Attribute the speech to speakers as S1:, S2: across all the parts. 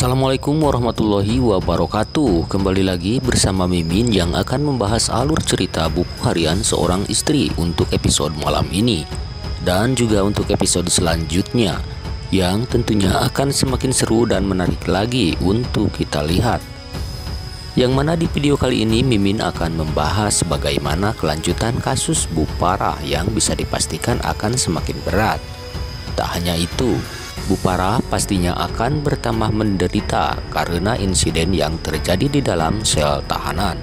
S1: Assalamualaikum warahmatullahi wabarakatuh. Kembali lagi bersama Mimin yang akan membahas alur cerita buku harian seorang istri untuk episode malam ini dan juga untuk episode selanjutnya yang tentunya akan semakin seru dan menarik lagi untuk kita lihat. Yang mana di video kali ini Mimin akan membahas bagaimana kelanjutan kasus Bu Parah yang bisa dipastikan akan semakin berat. Tak hanya itu, Bu Parah pastinya akan bertambah menderita karena insiden yang terjadi di dalam sel tahanan.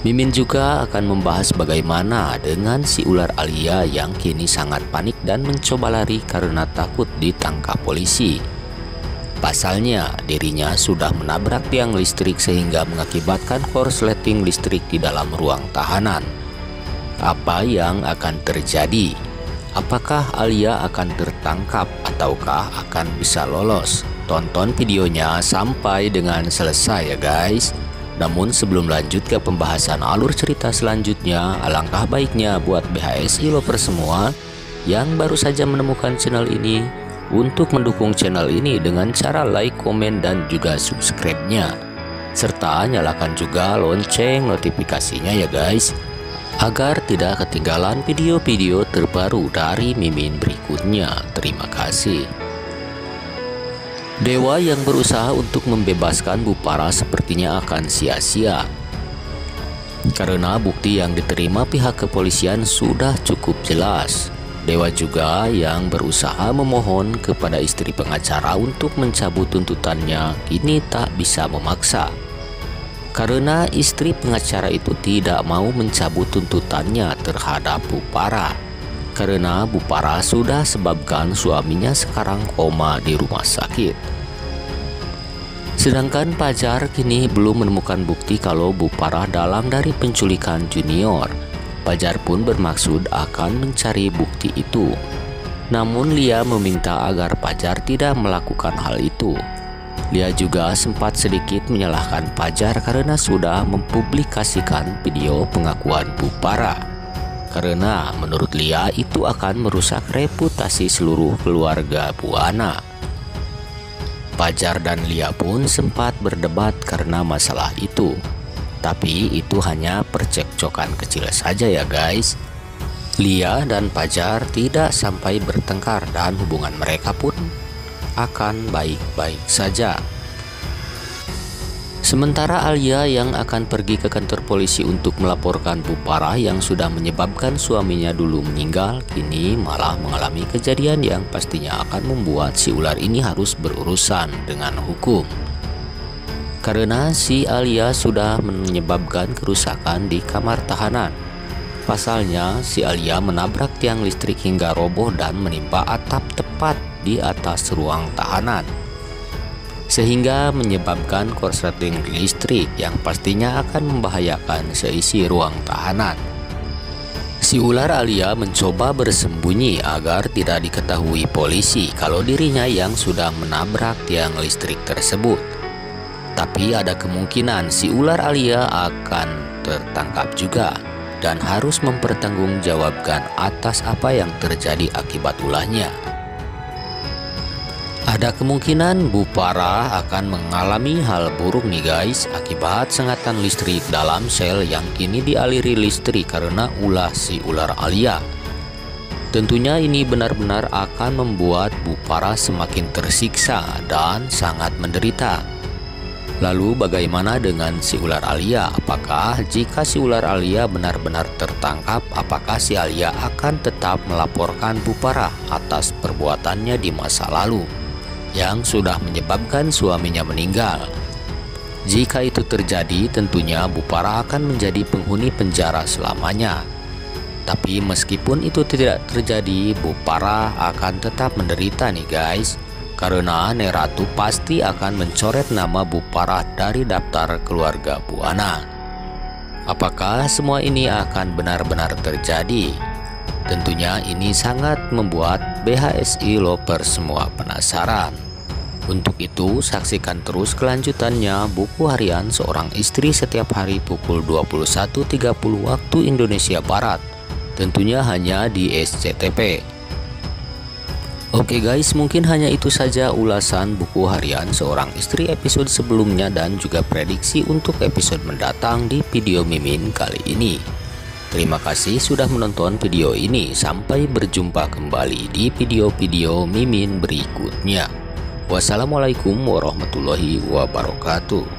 S1: Mimin juga akan membahas bagaimana dengan si ular Alia yang kini sangat panik dan mencoba lari karena takut ditangkap polisi. Pasalnya, dirinya sudah menabrak tiang listrik sehingga mengakibatkan korsleting listrik di dalam ruang tahanan. Apa yang akan terjadi? Apakah Alia akan tertangkap ataukah akan bisa lolos? Tonton videonya sampai dengan selesai ya guys. Namun sebelum lanjut ke pembahasan alur cerita selanjutnya, alangkah baiknya buat BHSI lovers semua yang baru saja menemukan channel ini untuk mendukung channel ini dengan cara like, komen, dan juga subscribe-nya. Serta nyalakan juga lonceng notifikasinya ya guys, agar tidak ketinggalan video-video terbaru dari Mimin berikutnya. Terima kasih. Dewa yang berusaha untuk membebaskan Bu Parah sepertinya akan sia-sia karena bukti yang diterima pihak kepolisian sudah cukup jelas. Dewa juga yang berusaha memohon kepada istri pengacara untuk mencabut tuntutannya kini tak bisa memaksa, karena istri pengacara itu tidak mau mencabut tuntutannya terhadap Bu Parah, karena Bu Parah sudah sebabkan suaminya sekarang koma di rumah sakit. Sedangkan Pajar kini belum menemukan bukti kalau Bu Parah dalang dari penculikan Junior. Pajar pun bermaksud akan mencari bukti itu. Namun Lia meminta agar Pajar tidak melakukan hal itu. Lia juga sempat sedikit menyalahkan Pajar karena sudah mempublikasikan video pengakuan Bu Parah, karena menurut Lia itu akan merusak reputasi seluruh keluarga Buana. Pajar dan Lia pun sempat berdebat karena masalah itu, tapi itu hanya percekcokan kecil saja ya guys. Lia dan Pajar tidak sampai bertengkar dan hubungan mereka pun akan baik-baik saja. Sementara Alia yang akan pergi ke kantor polisi untuk melaporkan Bu Parah yang sudah menyebabkan suaminya dulu meninggal, kini malah mengalami kejadian yang pastinya akan membuat si ular ini harus berurusan dengan hukum. Karena si Alia sudah menyebabkan kerusakan di kamar tahanan. Pasalnya, si Alia menabrak tiang listrik hingga roboh dan menimpa atap tepat di atas ruang tahanan, sehingga menyebabkan korsleting listrik yang pastinya akan membahayakan seisi ruang tahanan. Si ular Alia mencoba bersembunyi agar tidak diketahui polisi kalau dirinya yang sudah menabrak tiang listrik tersebut. Tapi ada kemungkinan si ular Alia akan tertangkap juga dan harus mempertanggungjawabkan atas apa yang terjadi akibat ulahnya. Ada kemungkinan Bu Parah akan mengalami hal buruk nih guys akibat sengatan listrik dalam sel yang kini dialiri listrik karena ulah si ular Alia. Tentunya ini benar-benar akan membuat Bu Parah semakin tersiksa dan sangat menderita. Lalu bagaimana dengan si ular Alia? Apakah jika si ular Alia benar-benar tertangkap, apakah si Alia akan tetap melaporkan Bu Parah atas perbuatannya di masa lalu yang sudah menyebabkan suaminya meninggal? Jika itu terjadi, tentunya Bu Parah akan menjadi penghuni penjara selamanya. Tapi meskipun itu tidak terjadi, Bu Parah akan tetap menderita nih guys, karena Neratu pasti akan mencoret nama Bu Parah dari daftar keluarga Buana. Apakah semua ini akan benar-benar terjadi? Tentunya ini sangat membuat BHSI lovers semua penasaran. Untuk itu, saksikan terus kelanjutannya buku harian seorang istri setiap hari pukul 21.30 waktu Indonesia Barat. Tentunya hanya di SCTV. Oke guys, mungkin hanya itu saja ulasan buku harian seorang istri episode sebelumnya dan juga prediksi untuk episode mendatang di video Mimin kali ini. Terima kasih sudah menonton video ini. Sampai berjumpa kembali di video-video Mimin berikutnya. Wassalamualaikum warahmatullahi wabarakatuh.